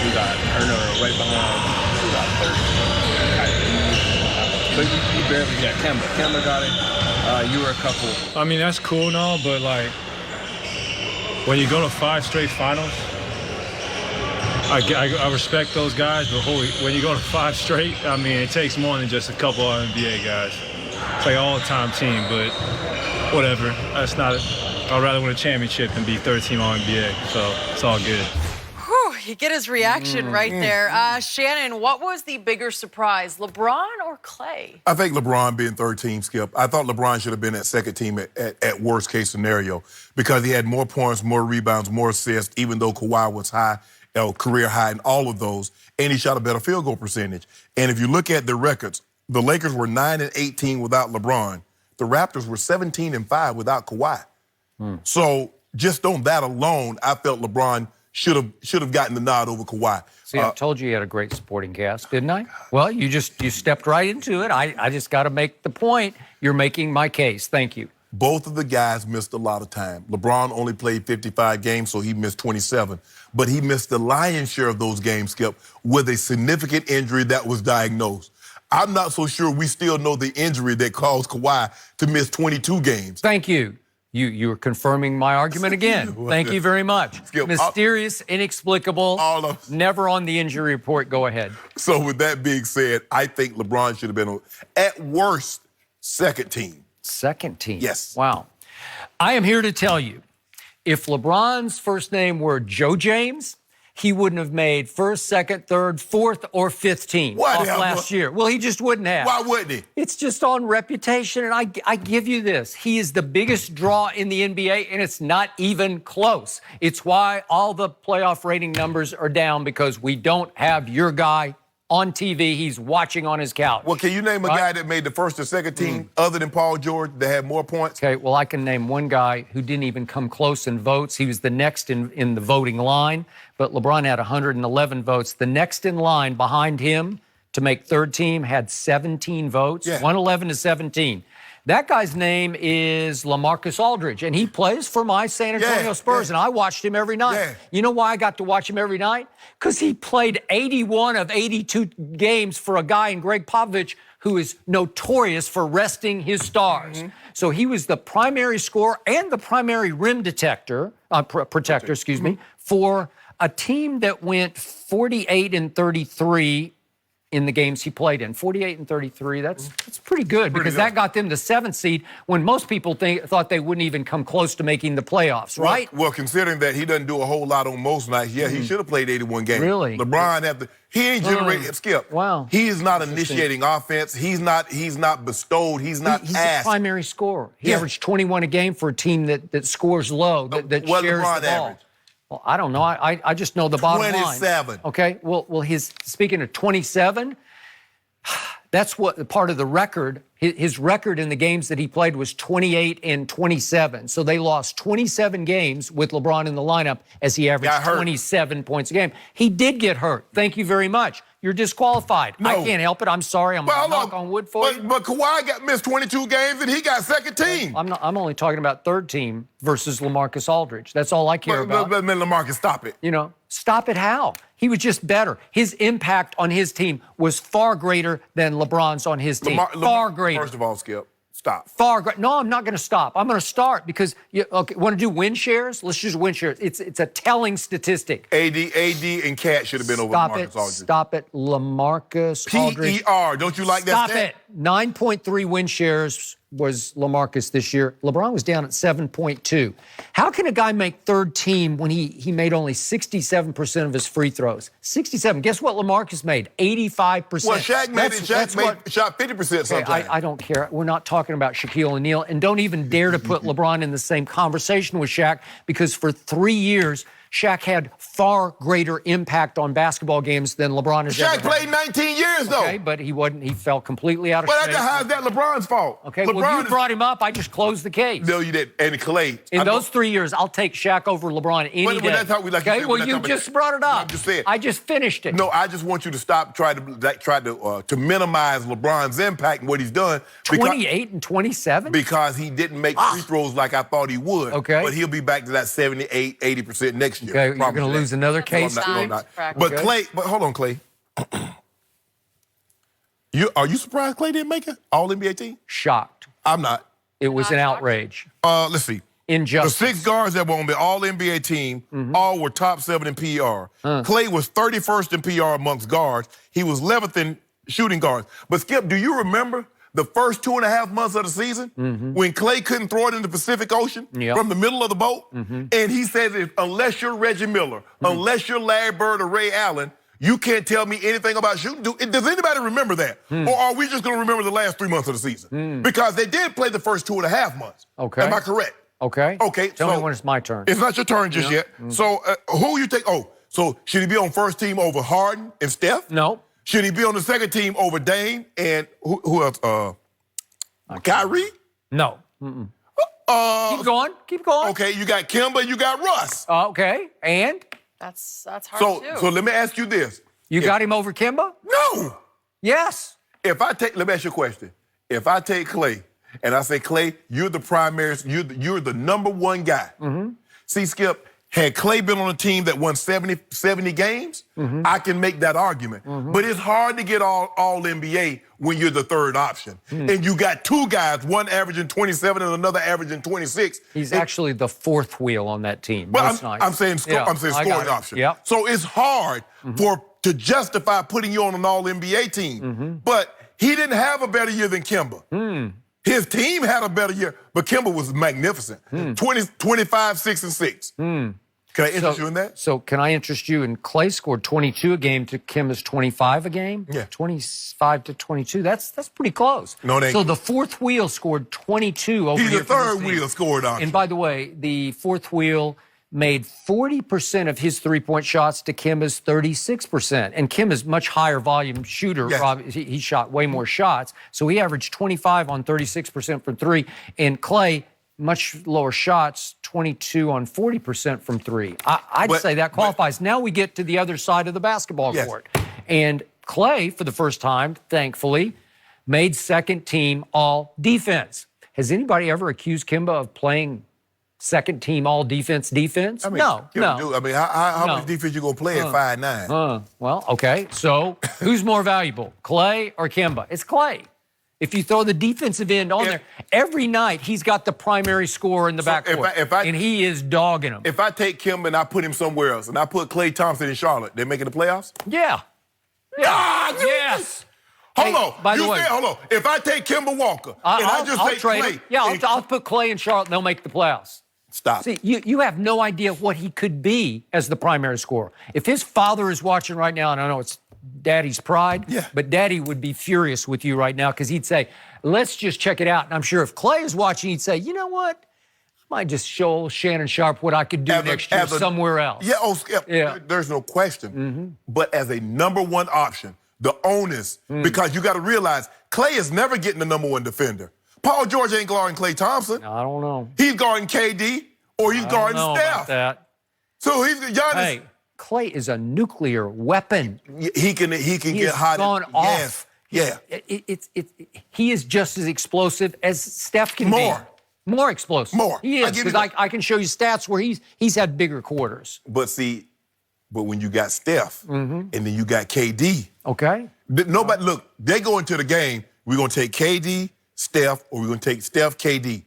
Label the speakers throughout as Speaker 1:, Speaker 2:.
Speaker 1: who got, or no, right behind, who got third. But you barely, yeah, Kemba got it. You were a couple.
Speaker 2: I mean, that's cool and all, but like, when you go to 5 straight finals, I respect those guys, but when you go to 5 straight, I mean, it takes more than just a couple of NBA guys. It's like an all-time team, but whatever. That's not it. I'd rather win a championship than be third team All-NBA, so it's all good.
Speaker 3: Whew, you get his reaction right there. Shannon, what was the bigger surprise, LeBron or Klay?
Speaker 4: I think LeBron being third team, Skip. I thought LeBron should have been at second team at worst case scenario because he had more points, more rebounds, more assists, even though Kawhi was high, career high in all of those, and he shot a better field goal percentage. And if you look at the records, the Lakers were 9-18 without LeBron. The Raptors were 17-5 without Kawhi. So just on that alone, I felt LeBron should have gotten the nod over Kawhi.
Speaker 5: See, I told you had a great supporting cast, didn't I? Well, you stepped right into it. I just got to make the point. You're making my case. Thank you.
Speaker 4: Both of the guys missed a lot of time. LeBron only played 55 games, so he missed 27. But he missed the lion's share of those games, Skip, with a significant injury that was diagnosed. I'm not so sure we still know the injury that caused Kawhi to miss 22 games.
Speaker 5: Thank you. You're confirming my argument again. Thank you very much.
Speaker 4: Skip,
Speaker 5: mysterious, inexplicable, never on the injury report. Go ahead.
Speaker 4: So with that being said, I think LeBron should have been, at worst, second team.
Speaker 5: Second team?
Speaker 4: Yes.
Speaker 5: Wow. I am here to tell you, if LeBron's first name were Joe James, he wouldn't have made first, second, third, fourth, or fifth team off last year. Well, he just wouldn't have.
Speaker 4: Why wouldn't he?
Speaker 5: It's just on reputation, and I give you this. He is the biggest draw in the NBA, and it's not even close. It's why all the playoff rating numbers are down, because we don't have your guy on TV. He's watching on his couch.
Speaker 4: Well, can you name a guy that made the first or second team other than Paul George that had more points?
Speaker 5: Okay, well, I can name one guy who didn't even come close in votes. He was the next in the voting line, but LeBron had 111 votes. The next in line behind him to make third team had 17 votes, 111 to 17. That guy's name is LaMarcus Aldridge, and he plays for my San Antonio Spurs, and I watched him every night. You know why I got to watch him every night? Because he played 81 of 82 games for a guy in Greg Popovich who is notorious for resting his stars. So he was the primary scorer and the primary rim protector, excuse me, for a team that went 48-33 in the games he played in. 48-33, that's pretty good, because that got them the 7th seed when most people thought they wouldn't even come close to making the playoffs, right?
Speaker 4: Well, considering that he doesn't do a whole lot on most nights, he should have played 81 games.
Speaker 5: Really?
Speaker 4: LeBron he ain't generating, Skip.
Speaker 5: Wow.
Speaker 4: He is not initiating offense. He's not bestowed. He's not
Speaker 5: He's
Speaker 4: asked.
Speaker 5: a primary scorer. He averaged 21 a game for a team that scores low, that
Speaker 4: what
Speaker 5: shares
Speaker 4: LeBron
Speaker 5: the ball.
Speaker 4: average?
Speaker 5: Well, I don't know. I just know the bottom line.
Speaker 4: 27.
Speaker 5: Okay. Well, speaking of 27, that's what part of the record. His record in the games that he played was 28-27. So they lost 27 games with LeBron in the lineup as he averaged 27 points a game. He did get hurt. Thank you very much. You're disqualified.
Speaker 4: No.
Speaker 5: I can't help it. I'm sorry. I'm going to knock on wood for you.
Speaker 4: But Kawhi missed 22 games and he got second team.
Speaker 5: I'm only talking about third team versus LaMarcus Aldridge. That's all I care about.
Speaker 4: But LaMarcus, stop it.
Speaker 5: You know, stop it how? He was just better. His impact on his team was far greater than LeBron's on his team. Far greater.
Speaker 4: First of all, Skip, stop.
Speaker 5: Far greater. No, I'm not going to stop. I'm going to start because, want to do win shares? Let's use win shares. It's a telling statistic.
Speaker 4: AD and Cat should have been over LaMarcus Aldridge.
Speaker 5: Stop it. LaMarcus Aldridge.
Speaker 4: PER. Don't you like that stat?
Speaker 5: Stop it. 9.3 win shares was LaMarcus this year. LeBron was down at 7.2. How can a guy make third team when he made only 67% of his free throws? 67. Guess what LaMarcus made? 85%.
Speaker 4: Well, Shaq shot 50% sometimes.
Speaker 5: I don't care. We're not talking about Shaquille O'Neal. And don't even dare to put LeBron in the same conversation with Shaq, because for 3 years, Shaq had far greater impact on basketball games than LeBron has ever had.
Speaker 4: Shaq played 19 years, though.
Speaker 5: Okay, but he fell completely out of shape.
Speaker 4: But how's that LeBron's fault?
Speaker 5: Okay, well, you brought him up. I just closed the case.
Speaker 4: No, you didn't. And Klay.
Speaker 5: In those 3 years, I'll take Shaq over LeBron any day.
Speaker 4: That's how we like.
Speaker 5: Okay, well, you just brought it up.
Speaker 4: I'm just saying.
Speaker 5: I just finished it.
Speaker 4: No, I just want you to stop trying to minimize LeBron's impact and what he's done.
Speaker 5: 28-27?
Speaker 4: Because he didn't make free throws like I thought he would.
Speaker 5: Okay.
Speaker 4: But he'll be back to that 78, 80% next year. year.
Speaker 5: Okay, you're
Speaker 4: Promise
Speaker 5: going to
Speaker 4: you
Speaker 5: lose
Speaker 4: that.
Speaker 5: another
Speaker 3: That's
Speaker 5: case.
Speaker 4: No, I'm not.
Speaker 3: Practice.
Speaker 4: But
Speaker 5: Okay.
Speaker 4: Klay, but hold on, Klay. Are you surprised Klay didn't make it? All NBA team?
Speaker 5: Shocked.
Speaker 4: I'm not.
Speaker 5: It was
Speaker 3: Not
Speaker 5: an
Speaker 3: shocked?
Speaker 5: outrage.
Speaker 4: Let's see.
Speaker 5: Injustice.
Speaker 4: The 6 guards that were on the All-NBA team all were top 7 in PR. Klay was 31st in PR amongst guards. He was 11th in shooting guards. But, Skip, do you remember the first 2.5 months of the season when Klay couldn't throw it in the Pacific Ocean from the middle of the boat? And he said, unless you're Reggie Miller, unless you're Larry Bird or Ray Allen, you can't tell me anything about shooting. Does anybody remember that? Or are we just going to remember the last 3 months of the season? Because they did play the first 2.5 months.
Speaker 5: Okay.
Speaker 4: Am I correct?
Speaker 5: Okay.
Speaker 4: Okay.
Speaker 5: Tell me when it's my turn.
Speaker 4: It's not your turn just yet. So who you take? Oh, so should he be on first team over Harden and Steph?
Speaker 5: No.
Speaker 4: Should he be on the second team over Dame and who else? Kyrie?
Speaker 5: No. Keep going. Keep going.
Speaker 4: Okay, you got Kemba, you got Russ.
Speaker 5: Okay. And
Speaker 3: That's hard
Speaker 4: So
Speaker 3: too.
Speaker 4: let me ask you this.
Speaker 5: you got him over Kimba?
Speaker 4: No.
Speaker 5: Yes.
Speaker 4: Let me ask you a question. If I take Klay and I say, Klay, you're the primary, you're the number one guy. See, Skip, had Klay been on a team that won 70 games, I can make that argument. But it's hard to get all NBA when you're the third option. And you got 2 guys, one averaging 27 and another averaging 26.
Speaker 5: He's actually the 4th wheel on that team.
Speaker 4: But
Speaker 5: Most
Speaker 4: I'm
Speaker 5: nights.
Speaker 4: saying,
Speaker 5: Yeah,
Speaker 4: I'm saying
Speaker 5: I got
Speaker 4: scoring
Speaker 5: it.
Speaker 4: option.
Speaker 5: Yep.
Speaker 4: So it's hard to justify putting you on an all-NBA team. But he didn't have a better year than Kemba. His team had a better year, but Kemba was magnificent. 25, 6, and 6. Can I interest you in that?
Speaker 5: So can I interest you in Klay scored 22 a game to Kimba's 25 a game?
Speaker 4: Yeah.
Speaker 5: 25 to 22. That's pretty close.
Speaker 4: No, they ain't.
Speaker 5: So the 4th wheel scored 22 over
Speaker 4: He's
Speaker 5: here
Speaker 4: the
Speaker 5: for this
Speaker 4: third
Speaker 5: team.
Speaker 4: wheel scored option.
Speaker 5: And by the way, the 4th wheel made 40% of his three-point shots to Kimba's 36%. And Kimba's much higher volume shooter.
Speaker 4: Yes.
Speaker 5: Rob, he shot way more shots. So he averaged 25 on 36% from 3. And Klay, much lower shots, 22 on 40% from 3. I'd say that qualifies. Now we get to the other side of the basketball
Speaker 4: Yes.
Speaker 5: court. And Klay, for the first time, thankfully, made second team all defense. Has anybody ever accused Kimba of playing second team all defense?
Speaker 4: I mean,
Speaker 5: No.
Speaker 4: I mean, how
Speaker 5: No.
Speaker 4: much defense you gonna play at 5'9"?
Speaker 5: Well, okay. So who's more valuable, Klay or Kimba? It's Klay. If you throw the defensive end on there, every night he's got the primary scorer in the backcourt, and he is dogging him.
Speaker 4: If I take Kemba and I put him somewhere else, and I put Klay Thompson in Charlotte, they making the playoffs?
Speaker 5: Yeah. Yes.
Speaker 4: Hold
Speaker 5: Hey,
Speaker 4: on.
Speaker 5: by the way-
Speaker 4: Hold on. If I take Kemba Walker and I just
Speaker 5: I'll
Speaker 4: take
Speaker 5: trade
Speaker 4: Klay,
Speaker 5: him. Yeah, I'll put Klay in Charlotte, and they'll make the playoffs.
Speaker 4: stop.
Speaker 5: See, you have no idea what he could be as the primary scorer. If his father is watching right now, and I know it's Daddy's pride, but Daddy would be furious with you right now because he'd say, let's just check it out. And I'm sure if Klay is watching, he'd say, you know what? I might just show Shannon Sharp what I could do next year somewhere else.
Speaker 4: Yeah, Skip, there's no question. But as a number one option, the onus, because you got to realize Klay is never getting the number one defender. Paul George ain't guarding Klay Thompson.
Speaker 5: I don't know.
Speaker 4: He's guarding KD or he's guarding
Speaker 5: I don't know
Speaker 4: Steph.
Speaker 5: about that.
Speaker 4: So he's Giannis.
Speaker 5: Hey, Klay is a nuclear weapon.
Speaker 4: He can get hot.
Speaker 5: Gone off.
Speaker 4: Yeah.
Speaker 5: He is just as explosive as Steph can be. More explosive.
Speaker 4: More.
Speaker 5: He is, because I can show you stats where he's had bigger quarters.
Speaker 4: But when you got Steph and then you got KD.
Speaker 5: Okay.
Speaker 4: Nobody, look, they go into the game, we're going to take KD, Steph, or we're going to take Steph, KD.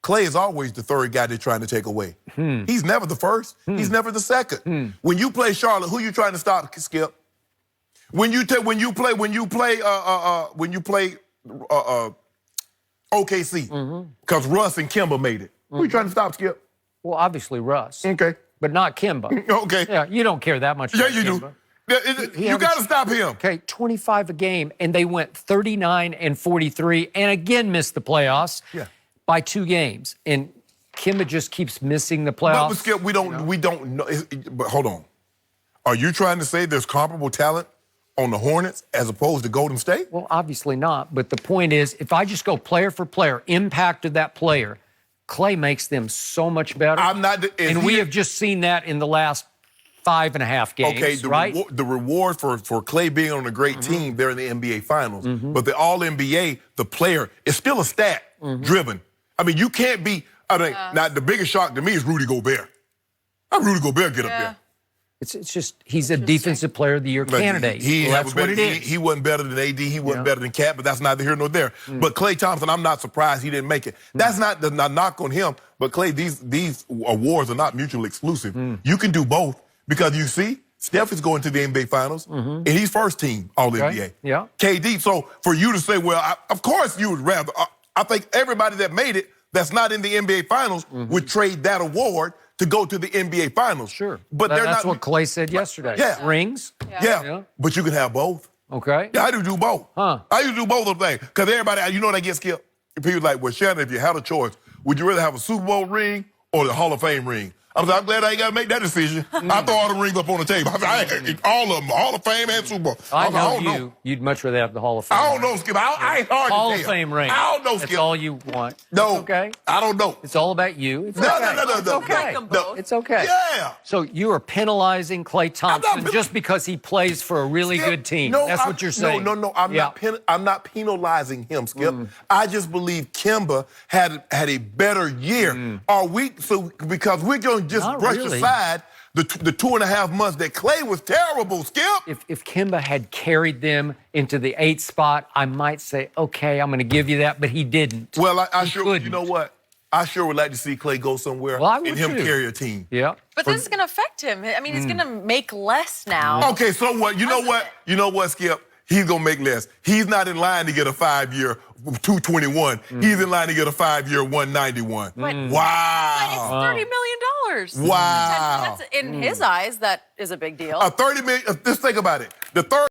Speaker 4: Klay is always the third guy they're trying to take away. He's never the first. He's never the second. When you play Charlotte, who you trying to stop, Skip? When you play OKC, because Russ and Kemba made it. Who you trying to stop, Skip?
Speaker 5: Well, obviously Russ.
Speaker 4: Okay.
Speaker 5: But not Kimba.
Speaker 4: Okay.
Speaker 5: Yeah, you don't care that much about
Speaker 4: Yeah, you
Speaker 5: Kimba.
Speaker 4: do. You got to stop him.
Speaker 5: Okay, 25 a game, and they went 39 and 43, and again missed the playoffs by 2 games. And Kimba just keeps missing the playoffs.
Speaker 4: But Skip, we don't know. But hold on. Are you trying to say there's comparable talent on the Hornets as opposed to Golden State?
Speaker 5: Well, obviously not. But the point is, if I just go player for player, impact of that player, Klay makes them so much better. And we have just seen that in the last 5.5 games.
Speaker 4: Okay,
Speaker 5: right?
Speaker 4: The reward for Klay being on a great team, they're in the NBA Finals. But the All-NBA, the player, is still a stat driven. I mean, you can't be. Now, the biggest shock to me is Rudy Gobert. Rudy Gobert get up there.
Speaker 5: It's just he's a defensive player of the year candidate. That's what it is.
Speaker 4: He wasn't better than AD. He wasn't better than Cat, but that's neither here nor there. But Klay Thompson, I'm not surprised he didn't make it. That's not the knock on him. But Klay, these awards are not mutually exclusive. You can do both because you see, Steph is going to the NBA Finals, and he's first team All-NBA.
Speaker 5: Yeah.
Speaker 4: KD, so for you to say, well, of course you would rather. I think everybody that made it that's not in the NBA Finals would trade that award to go to the NBA Finals.
Speaker 5: Sure.
Speaker 4: But
Speaker 5: that's what Klay said yesterday.
Speaker 4: Yeah.
Speaker 5: Rings.
Speaker 4: Yeah. But you can have both.
Speaker 5: Okay.
Speaker 4: Yeah, I do both.
Speaker 5: Huh.
Speaker 4: I used to do both of those things. Because everybody, you know what I get skipped? People like, well, Shannon, if you had a choice, would you rather have a Super Bowl ring or the Hall of Fame ring? I'm glad I ain't got to make that decision. I throw all the rings up on the table. All of them, Hall of Fame and Super Bowl.
Speaker 5: I know you'd much rather have the Hall of Fame.
Speaker 4: I don't know, Skip. I ain't hard
Speaker 5: Hall
Speaker 4: to
Speaker 5: of
Speaker 4: tell.
Speaker 5: Fame ring.
Speaker 4: I don't know, Skip.
Speaker 5: That's all you want.
Speaker 4: No.
Speaker 5: It's okay.
Speaker 4: I don't know.
Speaker 5: It's all about you. It's
Speaker 4: No.
Speaker 5: It's okay.
Speaker 4: No.
Speaker 5: It's okay.
Speaker 4: Yeah.
Speaker 5: So you are penalizing Klay Thompson just because he plays for a really
Speaker 4: Skip,
Speaker 5: good team.
Speaker 4: no,
Speaker 5: That's what you're saying.
Speaker 4: No. I'm not penalizing him, Skip. I just believe Kemba had a better year. Because we're going to just
Speaker 5: Not
Speaker 4: brush
Speaker 5: really.
Speaker 4: aside the 2.5 months that Klay was terrible, Skip.
Speaker 5: If Kemba had carried them into the 8th spot, I might say, okay, I'm going to give you that, but he didn't.
Speaker 4: Well,
Speaker 5: He
Speaker 4: you
Speaker 5: couldn't.
Speaker 4: know what? I sure would like to see Klay go somewhere
Speaker 5: Well, I would
Speaker 4: and him
Speaker 5: too.
Speaker 4: carry a team.
Speaker 5: Yeah.
Speaker 3: But this is going to affect him. I mean, he's going to make less now.
Speaker 4: Okay, so what? You know what? You know what, Skip? He's going to make less. He's not in line to get a 5-year 221. He's in line to get a 5-year 191.
Speaker 3: But
Speaker 4: Wow.
Speaker 3: it's $30 million.
Speaker 4: Wow.
Speaker 3: That's, in his eyes, that is a big deal.
Speaker 4: $30 million. Just think about it. The third